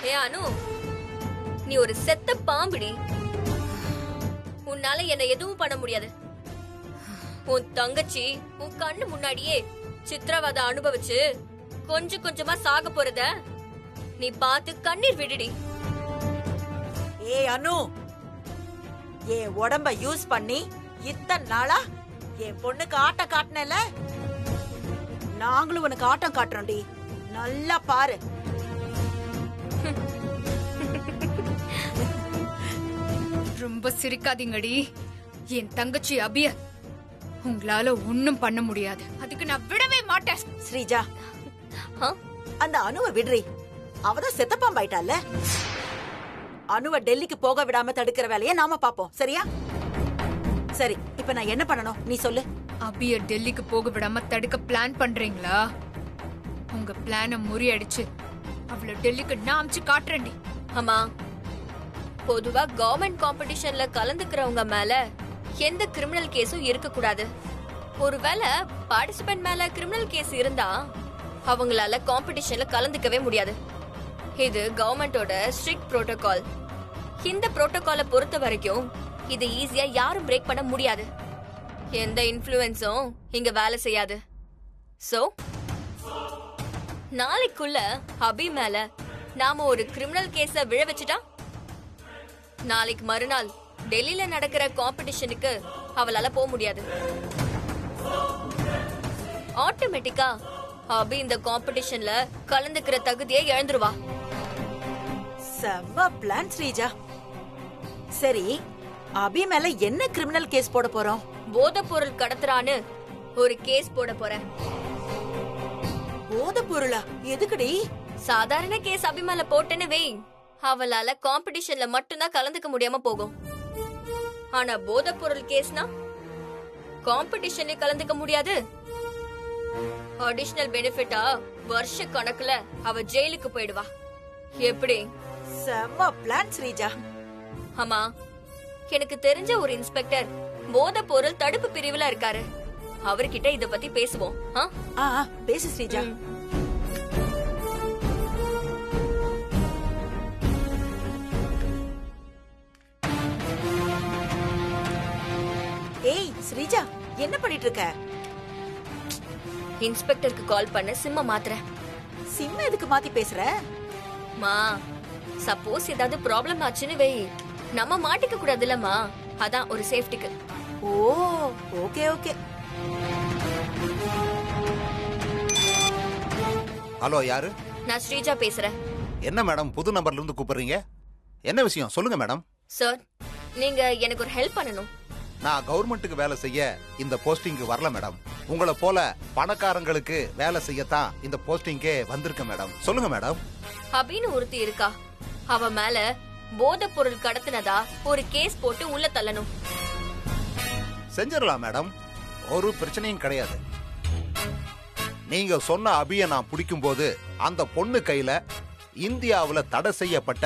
ஏ அனு, நீ ஒரு செத்த பாம்புடி. உன்னால என்ன எதுவும் பண்ண முடியாது. உன் தங்கச்சி உன் கண்ணு முன்னாடியே சித்திரவதை அனுபவிச்சு கொஞ்சம் கொஞ்சமா சாக போறத நீ பார்த்து கண்ணீர் விடுடி. ஏ அனு, என் உடம்ப யூஸ் பண்ணி இத்தனை நாளா என் பொண்ணுக்கு ஆட்டம் காட்டினல, நாங்களும் உனக்கு ஆட்டம் காட்டுறோம்டி. நல்லா பாரு. ரொம்ப சிரிக்காதீங்கடி. என் தங்கச்சி அபிய உங்களால ஒண்ணும் பண்ண முடியாது. அதுக்கு நான் விடவே மாட்டேன். ஸ்ரீஜா, அந்த அனுவை விடுறி. அவதான் செத்தப்பாம்பாயிட்டால. அனுவை டெல்லிக்கு போக விடாம தடுக்கிற வேலையை நாம பாப்போம். சரியா? சரி, இப்ப நான் என்ன பண்ணணும் நீ சொல்லு. அபிய டெல்லிக்கு போக விடாம தடுக்க பிளான் பண்றீங்களா? உங்க பிளான முறியடிச்சு அவளை டெல்லிக்கு நான் அமிச்சு காட்டுறேன்டி. ஆமா, பொதுவா கவர்மெண்ட் காம்படிஷன்ல கலந்துக்கிறவங்க மேல எந்த கிரிமினல் கேஸும் இருக்க கூடாது. ஒருவேளை பார்ட்டிசிபென்ட் மேல கிரிமினல் கேஸ் இருந்தா அவங்களால காம்படிஷன்ல கலந்துக்கவே முடியாது. இது கவர்மெண்டோட ஸ்ட்ரிக்ட் புரோட்டோகால். இந்த புரோட்டோகாலை பொறுத்த வரைக்கும் இது ஈஸியா யாரும் பிரேக் பண்ண முடியாது. எந்த இன்ஃப்ளூயன்ஸும் இங்க வேலை செய்யாது. சோ நாளைக்குள்ள அபி மேல நாம ஒரு கிரிமினல் கேஸ விழ வச்சுட்டா நாளைக்கு மறுநாள் டெல்லியில நடக்கிற காம்படிஷனுக்கு அவளால போக முடியாது. ஆட்டோமேட்டிக்கா அபி இந்த காம்படிஷன்ல கலந்துக்கிற தகுதியை இழந்துருவா. செம்ம பிளான் ஸ்ரீஜா. சரி, அபி மேல என்ன கிரிமினல் கேஸ் போட போறோம்? போதைப் பொருள் கடத்துறான்னு ஒரு கேஸ் போட போறேன். போதைப் பொருளா? எதுக்குடி? சாதாரண கேஸ் அபி மேல போட்டேன்னு வெய், அவளால காம்படிஷன்ல மட்டும்தான் கலந்துக்க முடியாம போகும். ஆனா போதைப் பொருள் கேஸ்னா காம்படிஷன்ல கலந்துக்க முடியாது. அடிஷனல் பெனிஃபிட்டா வருஷ கணக்குல அவ ஜெயிலுக்கு போயிடுவா. எப்படி? செம்ம பிளான் ஸ்ரீஜா. ஆமா, எனக்கு தெரிஞ்ச ஒரு இன்ஸ்பெக்டர் போதைப் பொருள் தடுப்பு பிரிவுல இருக்காரு. அவர்கிட்ட இத பத்தி பேசுவோம். பேசு ஸ்ரீஜா. ஏய் ஸ்ரீஜா, என்ன பண்ணிட்டு இருக்க? இன்ஸ்பெக்டருக்கு கால் பண்ண சிம்ம மாத்துறேன். சிம்ம எதுக்கு மாத்தி பேசுற? மா, சப்போஸ் ஏதாவது ப்ராப்ளம் ஆச்சுன்னு வை, நம்ம மாட்டிக்க கூடாதுல்லம்மா. அதான் ஒரு சேஃப்டிக்கு. ஓ, ஓகே ஓகே. ஹலோ, யாரு? நான் ஸ்ரீஜா பேசுறேன். என்ன மேடம், புது நம்பர்ல இருந்து கூப்பிடுறீங்க? என்ன விஷயம் சொல்லுங்க மேடம். சார், நீங்க எனக்கு ஒரு ஹெல்ப் பண்ணணும். நான் கவர்மெண்ட்டுக்கு வேலை செய்ய இந்த போஸ்டிங்க்கு வரல மேடம். உங்களை போல பணக்காரங்களுக்கு வேலை செய்யத்தான் இந்த போஸ்டிங்கே வந்திருக்கேன் மேடம். சொல்லுங்க மேடம். அபின்னு ஒருத்தி இருக்கா, அவ மேல போதைப் பொருள் கடத்தினதா ஒரு கேஸ் போட்டு உள்ள தள்ளணும். செஞ்சிடலாம் மேடம், ஒரு பிரச்சனையும் கிடையாது. நீங்க சொன்ன அபியை நான் பிடிக்கும் போது அந்த பொண்ணு கையில இந்தியாவுல தடை செய்யப்பட்ட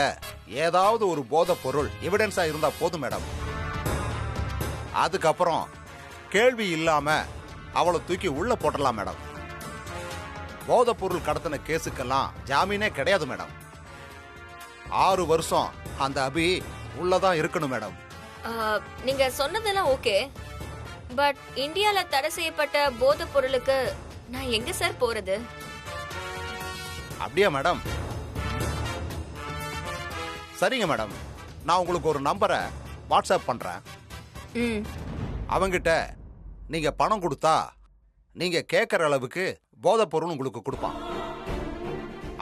ஏதாவது ஒரு போதைப் பொருள் எவிடன்ஸா இருந்தா போதும் மேடம். அதுக்கப்புறம் கேள்வி இல்லாம அவளை தூக்கி உள்ள போட்டலாம் மேடம். போதைப் பொருள் கடத்தின கேஸுக்கெல்லாம் ஜாமீனே கிடையாது மேடம். 6 வருஷம் அந்த அபி உள்ளதான் இருக்கணும் மேடம். நீங்க சொன்னதெல்லாம் ஓகே, பட் இந்தியால தடை செய்யப்பட்ட போதைப் பொருளுக்கு நான் எங்க சார் போறது? அப்படியா மேடம்? சரிங்க மேடம், நான் உங்களுக்கு ஒரு நம்பரை வாட்ஸ்அப் பண்றேன். அவங்கிட்ட நீங்க பணம் கொடுத்தா நீங்க கேட்கற அளவுக்கு போதைப் பொருள் உங்களுக்கு கொடுப்பான்.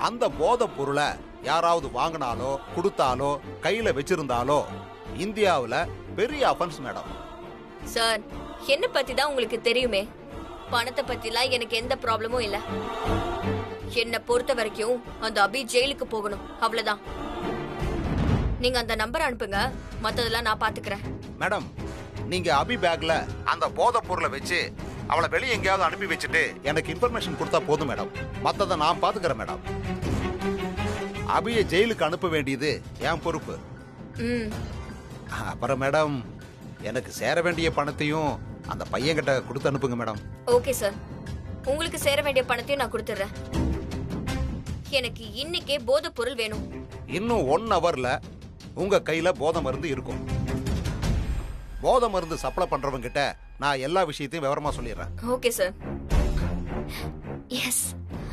அந்த போதைப் பொருளை யாராவது வாங்கினாலோ கொடுத்தாலோ கையில வச்சிருந்தாலோ இந்தியாவுல பெரிய அஃபென்ஸ் மேடம். சார், என்ன பத்தி தான் உங்களுக்கு தெரியுமே. பணத்தை பத்திலாம் எனக்கு எந்த ப்ராப்ளமும் இல்ல. என்ன பொறுத்த வரைக்கும் அந்த அபி ஜெயிலுக்கு போகணும், அவ்வளவுதான். நீங்க அந்த நம்பர் அனுப்புங்க, மத்ததெல்லாம் நான் பாத்துக்கிறேன். மேடம், நீங்க அபி பேக்ல அந்த போதைப் பொருளை வச்சு அவளை வெளியே எங்கேயாவது அனுப்பி வச்சுட்டு எனக்கு இன்ஃபர்மேஷன் கொடுத்தா போதும் மேடம். மத்ததை நான் பாத்துக்கிறேன் மேடம். அபியை ஜெயிலுக்கு அனுப்ப வேண்டியது என் பொறுப்பு. அப்புறம் மேடம், எனக்கு சேர வேண்டிய பணத்தையும் அந்த பையன்கிட்ட கொடுத்து அனுப்புங்க மேடம். ஓகே சார், உங்களுக்கு சேர வேண்டிய பணத்தையும் நான் கொடுத்துறேன். எனக்கு இன்னைக்கே போதைப் பொருள் வேணும். இன்னும் 1 ஹவர்ல உங்க கையில போதை மருந்து இருக்கும். போதை மருந்து சப்ளை பண்றவங்க கிட்ட நான் எல்லா விஷயத்தையும் விவரமா சொல்லிடுறேன். Okay sir. எஸ்.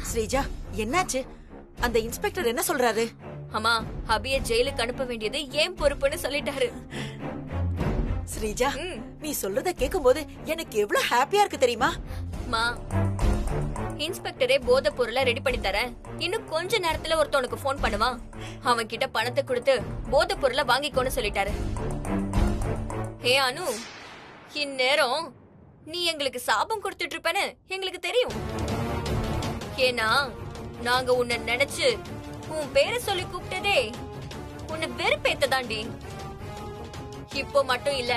ஸ்ரீஜா, என்னாச்சு? அந்த இன்ஸ்பெக்டர் என்ன சொல்றாரு? அம்மா, அபிய ஜெயிலுக்கு அனுப்ப வேண்டியது ஏன் பொறுப்புன்னு சொல்லிட்டாரு. ஸ்ரீஜா, நீ சொல்றத கேக்கும்போது எனக்கு எவ்வளவு ஹாப்பியா இருக்கு தெரியுமா? மா, இன்ஸ்பெக்டரே போதை பொருளை ரெடி பண்ணி தரேன், இன்னும் கொஞ்ச நேரத்துல ஒருத்தவனுக்கு போன் பண்ணுவான், அவன் கிட்ட பணத்தை கொடுத்து போதை பொருளை வாங்கிக்கோன்னு சொல்லிட்டாரு. ஹே அனு, இந்நேரம் நீ எங்களுக்கு சாபம் கொடுத்துட்டு இருப்பேன்னு எங்களுக்கு தெரியும். ஏன்னா நாங்க உன்னை நினைச்சு உன் பேரை சொல்லி கூப்பிட்டதே உன்னை வெறுப்பேத்த தாண்டி. இப்போ மட்டும் இல்ல,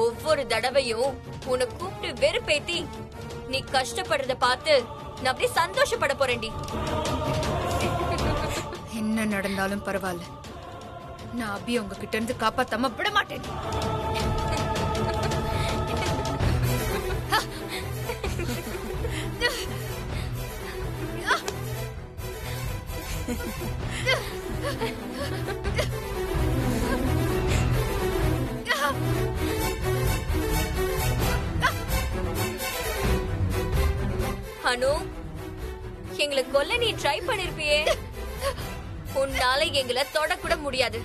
ஒவ்வொரு தடவையும் உன்னை கூப்பிட்டு வெறுப்பேத்தி நீ கஷ்டப்படுறத பார்த்து நான் அப்படியே சந்தோஷப்பட போறேன்டி. என்ன நடந்தாலும் பரவாயில்ல, நான் அபி உங்ககிட்ட இருந்து காப்பாத்தாம விட மாட்டேன். அனு, எங்களை கொல்ல நீ ட்ரை பண்ணிருப்பியே, உன்னால எங்களை தொடக்கூட முடியாது.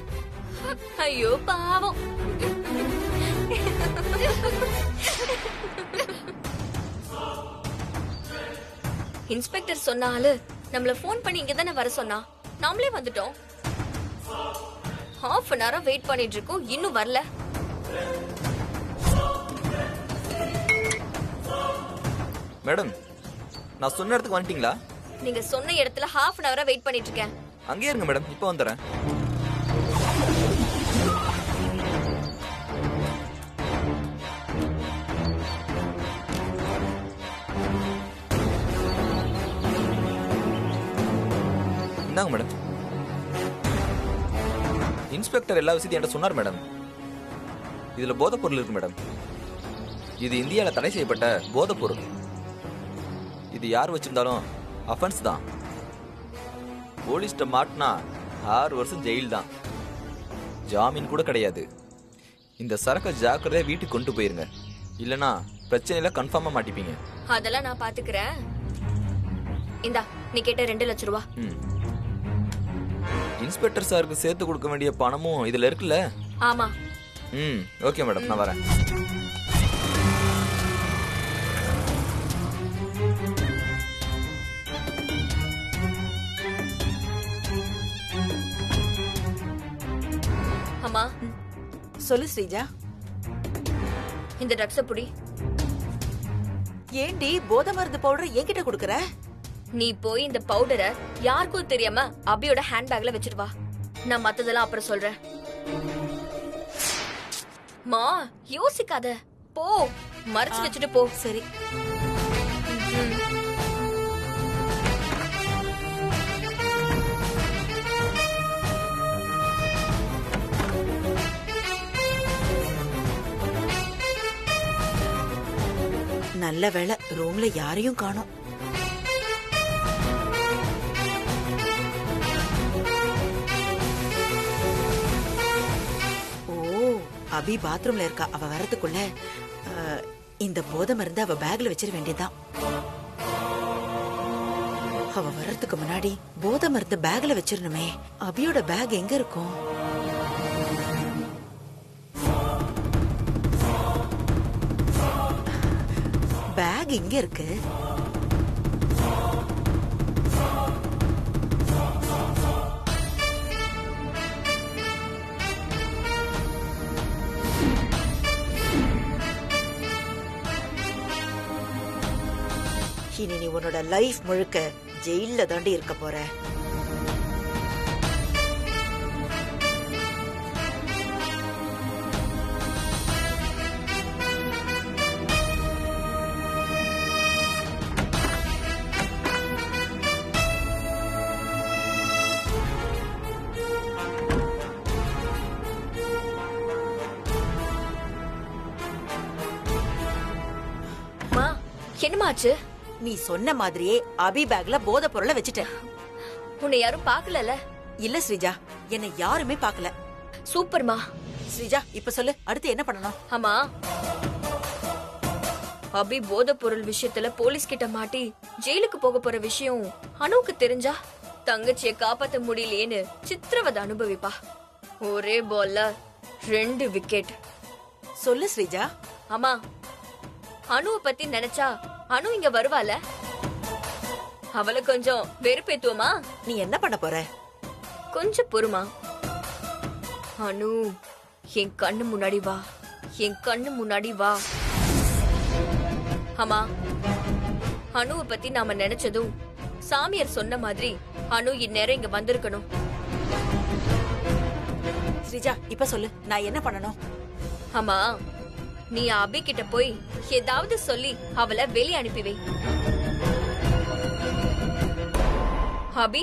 ஐயோ பாவம். இன்ஸ்பெக்டர் சொன்னாலு நம்மள போன் பண்ணி இங்க தானே வர சொன்னா, நாமளே வந்துட்டோம். half an hour வெயிட் பண்ணிட்டு இருக்கோம், இன்னும் வரல. மேடம், நான் சொன்ன இடத்துக்கு வந்துட்டீங்களா? நீங்க சொன்ன இடத்துல half an hour வெயிட் பண்ணிட்டு இருக்கேன். அங்கேயே இருங்க மேடம், இப்போ வந்துடுறேன். இந்தாங்க மேடம். இன்ஸ்பெக்டர் எல்லா விஷயத்தையும் என்கிட்ட சொன்னார் மேடம். இதுல போதைப் பொருள் இருக்கு மேடம். இது இந்தியாவில் தடை செய்யப்பட்ட போதைப் பொருள். இது யார் வச்சிருந்தாலும் அஃபென்ஸ் தான். போலீஸ்ட மாட்டினா 6 வருஷம் ஜெயில் தான், ஜாமீன் கூட கிடையாது. இந்த சரக்கை ஜாக்கிரதையா வீட்டுக்கு கொண்டு போயிருங்க, இல்லனா பிரச்சனையில கன்ஃபார்மா மாட்டிப்பீங்க. அதெல்லாம் நான் பாத்துக்கிறேன். இந்தா, நீ கேட்ட 2 லட்சம் ரூபா. இன்ஸ்பெக்டர் சாருக்கு சேர்த்து கொடுக்க வேண்டிய பணமும் இதுல இருக்குல்ல? ஆமா. ஓகே மேடம், நான் வரேன். அம்மா, சொல்லு ஸ்ரீஜா. இந்த ட்ரக்ஸ புடி. ஏண்டி போதை மருந்து பவுடர் என்கிட்ட கொடுக்கற? நீ போய் இந்த பவுடரை யாருக்கும் தெரியாம அபியோட ஹேண்ட்பேக்ல வச்சிட்டு வா. நான் மத்ததெல்லாம் அப்புறம் சொல்றேன். மா, யோசிக்காத, போ, மறைச்சு வச்சுட்டு போ. சரி. நல்ல வேளை ரூம்ல யாரையும் காணோம். அபி பாத்ரூம்ல இருக்கா. அவ வரதுக்குள்ள இந்த போதை மருந்து அவ பேக்ல வச்சிட வேண்டியதான். அவ வர்றதுக்கு முன்னாடி போதை மருந்து பேக்ல வச்சிடணுமே. அபியோட பேக் எங்க இருக்கும்? பேக் இங்க இருக்கு. இனி நீ உன்னோட லைஃப் முழுக்க ஜெயில்ல தாண்டி இருக்க போற. என்னமாச்சு? நீ சொன்ன மாதிரியே அபி பேக்ல போதை பொருளை வச்சுட்ட. உன்னை யாரும் பாக்கலல? இல்ல ஸ்ரீஜா, என்னை யாருமே பார்க்கல. சூப்பர்மா. ஸ்ரீஜா, இப்ப சொல்லு, அடுத்து என்ன பண்ணணும்? ஆமா, அபி போதைப் பொருள் விஷயத்துல போலீஸ் கிட்ட மாட்டி ஜெயிலுக்கு போக போற விஷயம் அனுவுக்கு தெரிஞ்சா தங்கச்சியை காப்பாத்த முடியலையேன்னு சித்திரவதை அனுபவிப்பா. ஒரே பால்ல 2 விக்கெட். சொல்லு ஸ்ரீஜா. ஆமா, அனுவை பத்தி நினைச்சா அனு இங்க வருவால? அவளை கொஞ்சம் வெறுப்பேத்துவமா? நீ என்ன பண்ண போற? கொஞ்சம் பொறுமா. அனு, என் கண்ணு முன்னாடி வா, என் கண்ணு முன்னாடி வா. ஆமா, அனுவை பத்தி நாம நினைச்சதும் சாமியார் சொன்ன மாதிரி அனு இந்நேரம் இங்க வந்திருக்கணும். ஸ்ரீஜா, இப்ப சொல்லு, நான் என்ன பண்ணணும்? ஆமா, நீ அபி கிட்ட போய் ஏதாவது சொல்லி அவளை வெளியே அனுப்பி வை. அபி,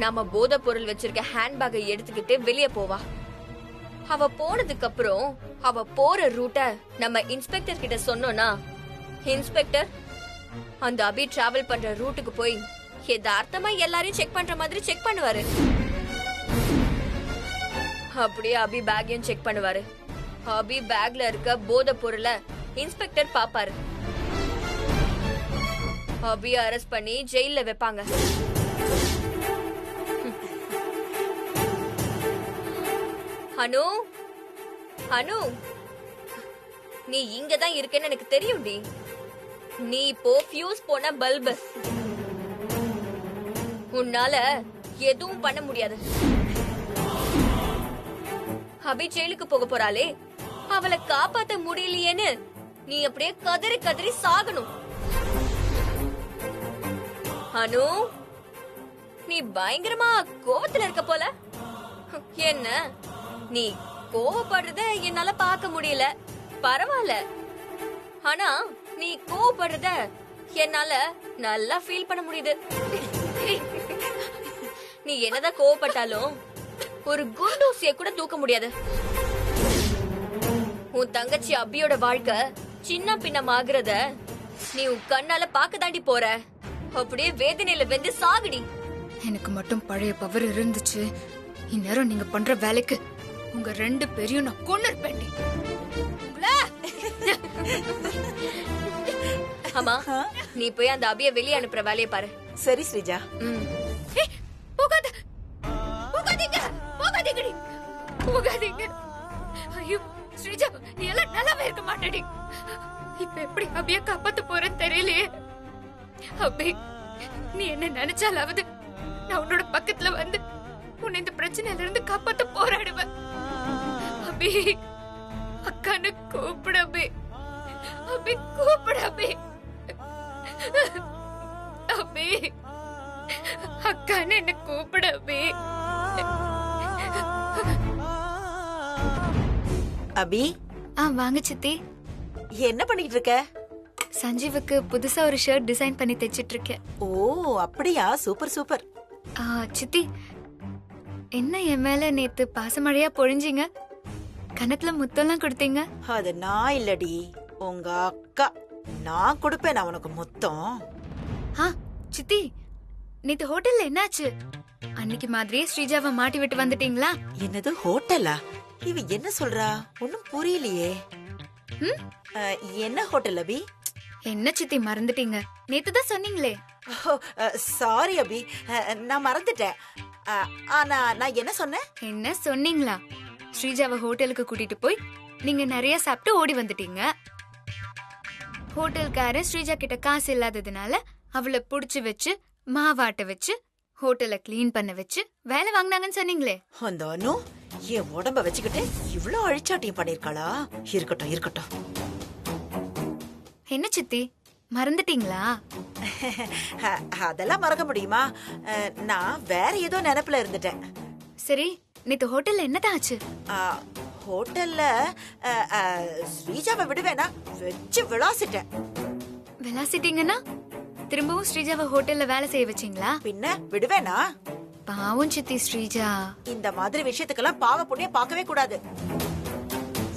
நாம போதை பொருள் வச்சிருக்க ஹேண்ட்பேக்கை எடுத்துக்கிட்டு வெளியே போவா. அவ போனதுக்கு அப்புறம் அவ போற ரூட்ட நம்ம இன்ஸ்பெக்டர் கிட்ட சொன்னோம்னா, இன்ஸ்பெக்டர் அந்த அபி டிராவல் பண்ற ரூட்டுக்கு போய் யதார்த்தமா எல்லாரையும் செக் பண்ற மாதிரி செக் பண்ணுவாரு. அப்படியே அபி பேக்கையும் செக் பண்ணுவாரு. அபி பேக்ல இருக்க போதை பொருளை இன்ஸ்பெக்டர் பாப்பாரு. அபி அரெஸ்ட் பண்ணி ஜெயில வைப்பாங்க. அனு, அனு, நீ இங்கதான் இருக்கேன்னு எனக்கு தெரியும்டி. நீ இப்போ ஃபியூஸ் போன பல்பு. உன்னால எதுவும் பண்ண முடியாது. அபி ஜெயிலுக்கு போக போறாளே, அவளை காப்பாத்த முடியலையேன்னு நீ அப்படியே கதறி கதறி சாகணும். அனு, நீ பயங்கரமா கோவத்துல இருக்க போல. என்ன, நீ கோவப்படுறத என்னால பார்க்க முடியல, பரவாயில்ல. ஆனா நீ கோவப்படுறத என்னால நல்லா ஃபீல் பண்ண முடியுது. நீ என்னதான் கோவப்பட்டாலும் ஒரு குண்டூசிய கூட தூக்க முடியாது. உன் தங்கச்சி அபியோட வாழ்க்கை சின்ன பின்னமாகிறத நீ உன் கண்ணால பாக்க தாண்டி போற. அப்படியே வேதனையில வெந்து சாகுடி. எனக்கு மட்டும் பழைய பவர் இருந்துச்சு, இந்நேரம் நீங்க பண்ற வேலைக்கு உங்க 2 பேரையும் நான் கொண்டு இருப்பேன். ஆமா, நீ போய் அந்த அபிய வெளியே அனுப்புற வேலையை பாரு. சரி ஸ்ரீஜா. போகாத, போகாதீங்க, போகாதீங்கடி, போகாதீங்க. ஐயோ ஸ்ரீஜா, நீ எல்லாம் நல்லாவே இருக்க மாட்டேடி. இப்ப எப்படி அபிய காப்பாத்த போறேன்னு தெரியலையே. அபி, நீ என்ன நினைச்சாலாவது நான் உன்னோட பக்கத்துல வந்து உன்னை இந்த பிரச்சனையில இருந்து காப்பாத்த போராடுவேன். அபி, அக்கான்னு கூப்பிடு அபி, அபி கூப்பிடு அபி, அபி, அக்கான்னு என்ன கூப்பிடு அபி. அபி, வாங்க சித்தி. என்ன பண்ணிட்டு இருக்க? சஞ்சீவுக்கு புதுசா ஒரு ஷர்ட் டிசைன் பண்ணி தைச்சிட்டு இருக்கேன். ஓ அப்படியா, சூப்பர் சூப்பர். சித்தி, என்ன என் மேல நேத்து பாசமழையா பொழிஞ்சீங்க? கணத்துல முத்தம்லாம் கொடுத்தீங்க. அது நான் இல்லடி, உங்க அக்கா. நான் கொடுப்பேன் உனக்கு மொத்தம். சித்தி, நேத்து ஹோட்டல்ல என்னாச்சு? அன்னைக்கு மாதிரியே ஸ்ரீஜாவை மாட்டி விட்டு வந்துட்டீங்களா? என்னது ஹோட்டலா? இவ என்ன சொல்றா? ஒண்ணும் புரியலையே. என்ன ஹோட்டல் அபி? என்ன சித்தி மறந்துட்டீங்க? நேத்து தான் சொன்னீங்களே. சாரி அபி, நான் மறந்துட்டேன். ஆனா நான் என்ன சொன்னேன்? என்ன சொன்னீங்களா? ஸ்ரீஜாவை ஹோட்டலுக்கு கூட்டிட்டு போய் நீங்க நிறைய சாப்பிட்டு ஓடி வந்துட்டீங்க. ஹோட்டல்காரன் ஸ்ரீஜா கிட்ட காசு இல்லாததுனால அவளை புடிச்சு வச்சு மாவாட்ட வச்சு ஹோட்டலை கிளீன் பண்ண வச்சு வேலை வாங்கினாங்கன்னு சொன்னீங்களே. அந்த அனு என் உடம்ப வச்சுக்கிட்டு இவ்ளோ அழிச்சாட்டியம் பண்ணிருக்காளா? இருக்கட்டும் இருக்கட்டும். என்ன சித்தி மறந்துட்டீங்களா? அதெல்லாம் மறக்க முடியுமா? நான் வேற ஏதோ நினைப்புல இருந்துட்டேன். சரி, நேத்து ஹோட்டல்ல என்னதான் ஆச்சு? ஹோட்டல்ல ஸ்ரீஜாவை விடுவேனா வச்சு விளாசிட்டேன். விளாசிட்டீங்கன்னா திரும்பவும் ஸ்ரீஜாவை ஹோட்டல்ல வேலை செய்ய வச்சீங்களா? பின்ன விடுவேனா? பாவம் சித்தி ஸ்ரீஜா. இந்த மாதிரி விஷயத்துக்கெல்லாம் பாவ புண்ணியம் பார்க்கவே கூடாது.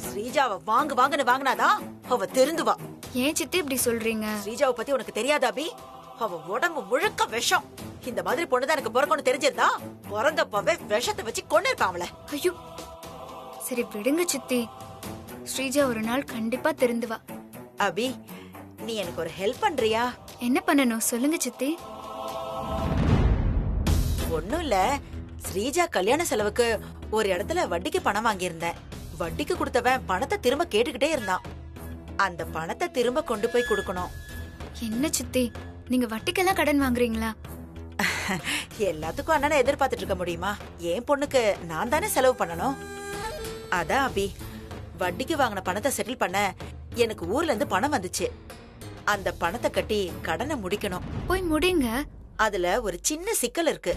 ஸ்ரீஜாவை வாங்குன்னு வாங்கினாதான் அவ திருந்துவா. ஏன் சித்தி இப்படி சொல்றீங்க? ஸ்ரீஜாவை பத்தி உனக்கு தெரியாதா அபி? அவ உடம்பு முழுக்க விஷம். இந்த மாதிரி பொண்ணுதான் எனக்கு பிறக்கணும் தெரிஞ்சிருந்தா பிறந்தப்பவே விஷத்தை வச்சு கொண்டு இருப்பாங்கள. ஐயோ சரி விடுங்க சித்தி. ஸ்ரீஜா ஒரு நாள் கண்டிப்பா திருந்துவா. அபி, நீ எனக்கு ஒரு ஹெல்ப் பண்றியா? என்ன பண்ணணும் சொல்லுங்க சித்தி. ஒண்ணும் இல்ல, ஸ்ரீஜா கல்யாண செலவுக்கு ஒரு இடத்துல வட்டிக்கு பணம் வாங்கியிருந்தேன். வட்டிக்கு கொடுத்தவன் பணத்தை திரும்ப கேட்டுக்கிட்டே இருந்தான். அந்த பணத்தை திரும்ப கொண்டு போய் கொடுக்கணும். என்ன சித்தி நீங்க வட்டிக்கெல்லாம் கடன் வாங்குறீங்களா? எல்லாத்துக்கும் அண்ணனை எதிர்பார்த்துட்டு இருக்க முடியுமா? என் பொண்ணுக்கு நான் தானே செலவு பண்ணணும். அதான் அபி, வட்டிக்கு வாங்கின பணத்தை செட்டில் பண்ண எனக்கு ஊர்ல இருந்து பணம் வந்துச்சு. அந்த பணத்தை கட்டி கடனை முடிக்கணும். போய் முடிங்க. அதுல ஒரு சின்ன சிக்கல் இருக்கு.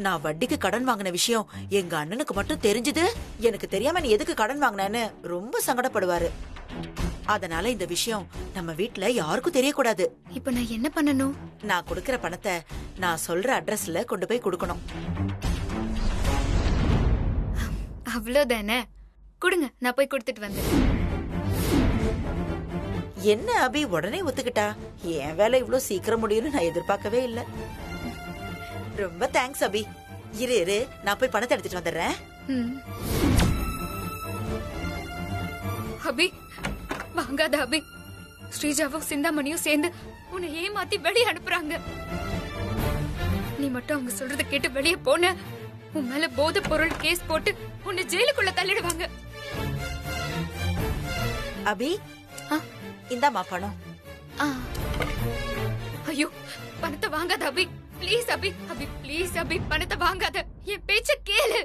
நான் வட்டிக்கு கடன் வாங்கின விஷயம் எங்க அண்ணனுக்கு மட்டும் தெரிஞ்சது, எனக்கு தெரியாம நீ எதுக்கு கடன் வாங்கினேன்னு ரொம்ப சங்கடப்படுவாரு. அதனால இந்த விஷயம் நம்ம வீட்ல யாருக்கும் தெரியக்கூடாது. இப்ப நான் என்ன பண்ணணும்? நான் கொடுக்கிற பணத்தை நான் சொல்ற அட்ரஸ்ல கொண்டு போய் கொடுக்கணும். அவ்வளவுதானே, கொடுங்க நான் போய் கொடுத்துட்டு வந்துடுறேன். என்ன அபி உடனே ஒத்துக்கிட்டா? என் வேலை இவ்ளோ சீக்கிரம் முடியும்னு நான் எதிர்பார்க்கவே இல்ல. ரொம்ப தேங்க்ஸ் அபி. இரு இரு, நான் போய் பணத்தை எடுத்துட்டு வந்துடுறேன். ம். அபி வாங்காத அபி. ஸ்ரீஜாவும் சிந்தாமணியும் சேர்ந்து உன்னை ஏமாத்தி வெளியே அனுப்புறாங்க. நீ மட்டும் அவங்க சொல்றத கேட்டு வெளியே போன, உன் மேல போதை பொருள் கேஸ் போட்டு உன்னை ஜெயிலுக்குள்ள தள்ளிடுவாங்க. அபி, ஆ, இந்தாம்மா பணம். ஆ. ஐயோ பணத்தை வாங்காத அபி, ப்ளீஸ் அபி. அபி ப்ளீஸ் அபி, பணத்தை வாங்காத, என் பேச்ச கேளு.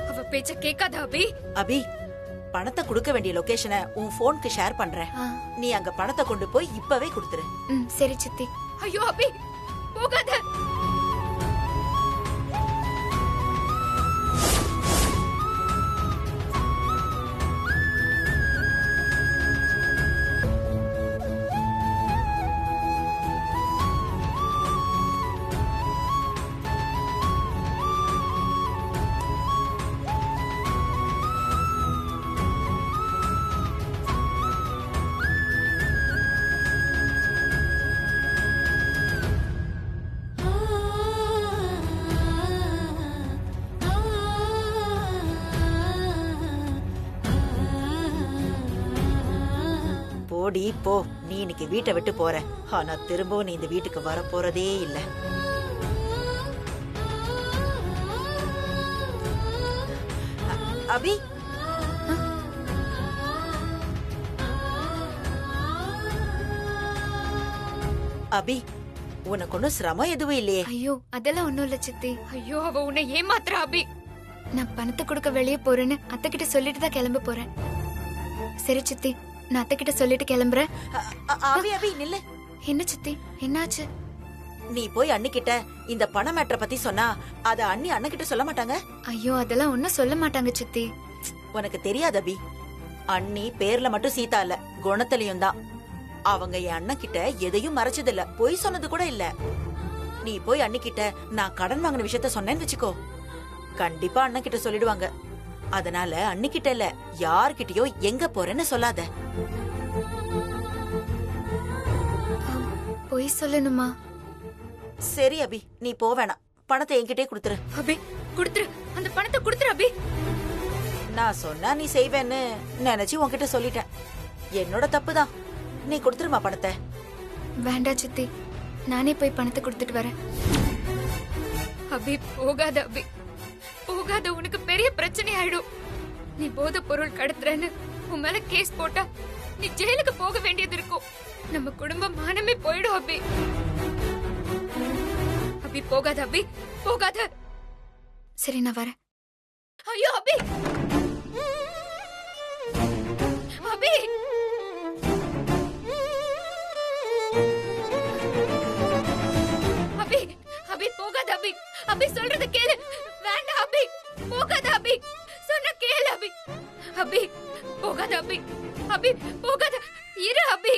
அவ பேச்ச கேட்காத அபி. அபி, பணத்தை கொடுக்க வேண்டிய லொகேஷனை உன் போனுக்கு ஷேர் பண்றேன். ஆ. நீ அங்க பணத்தை கொண்டு போய் இப்பவே கொடுத்துரு. ம் சரி சித்தி. ஐயோ அபி போகாத. போடி போ, நீ இன்னைக்கு வீட்டை விட்டு போற. ஆனா திரும்பவும் நீ இந்த வீட்டுக்கு வர போறதே இல்ல. அபி, அபி, உனக்கு ஒன்னும் சிரமம் எதுவும் இல்லையே? ஐயோ அதெல்லாம் ஒண்ணும் இல்ல சித்தி. ஐயோ அவ உன்னை ஏமாத்துறா அபி. நான் பணத்தை கொடுக்க வெளியே போறேன்னு அத்தை கிட்ட சொல்லிட்டு தான் கிளம்ப போறேன். சரி சித்தி, நான் அத்தை கிட்ட சொல்லிட்டு கிளம்புறேன். அபி அபி நில்லு. என்ன சித்தி என்னாச்சு? நீ போய் அண்ணிக்கிட்ட இந்த பண மேட்டரை பத்தி சொன்னா அத அண்ணி அண்ணகிட்ட சொல்ல மாட்டாங்க. ஐயோ அதெல்லாம் ஒன்னும் சொல்ல மாட்டாங்க சித்தி. உனக்கு தெரியாது அபி, அண்ணி பேர்ல மட்டும் சீதா இல்ல, குணத்திலையும் தான். அவங்க என் அண்ணன் கிட்ட எதையும் மறைச்சது இல்ல, பொய் சொன்னது கூட இல்ல. நீ போய் அண்ணிக்கிட்ட நான் கடன் வாங்கின விஷயத்த சொன்னேன்னு வச்சுக்கோ, கண்டிப்பா அண்ணன் கிட்ட சொல்லிடுவாங்க. அதனால அண்ணிக்கிட்ட இல்ல, யார்கிட்டயோ எங்க போறேன்னு சொல்லாத. பொய் சொல்லணுமா? சரி அபி, நீ போ வேணாம், பணத்தை என்கிட்டே கொடுத்துரு. அபி குடுத்துரு, அந்த பணத்தை குடுத்துரு அபி. நான் சொன்னா நீ செய்வேன்னு நினைச்சு உன்கிட்ட சொல்லிட்டேன். என்னோட தப்புதான், நீ கொடுத்துருமா பணத்தை. வேண்டாம் சித்தி, நானே போய் பணத்தை கொடுத்துட்டு வரேன். அபி போகாத அபி, போகாத, உனக்கு பெரிய பிரச்சனை ஆயிடும். நீ போதை பொருள் கடத்துறன்னு உன் மேல கேஸ் போட்டா நீ ஜெயிலுக்கு போக வேண்டியது இருக்கும். நம்ம குடும்பம் மானமே போயிடும் அபி. அபி போகாத அபி, போகாத. சரி நான் வரேன். ஐயோ அபி, அபி, அபி, அபி போகாத அபி. அபி சொல்றத கேளு. வேண்டாம் அபி, போகாத அபி, சொன்ன கேளு அபி. அபி போகாத அபி, அபி போகாத, இரு அபி.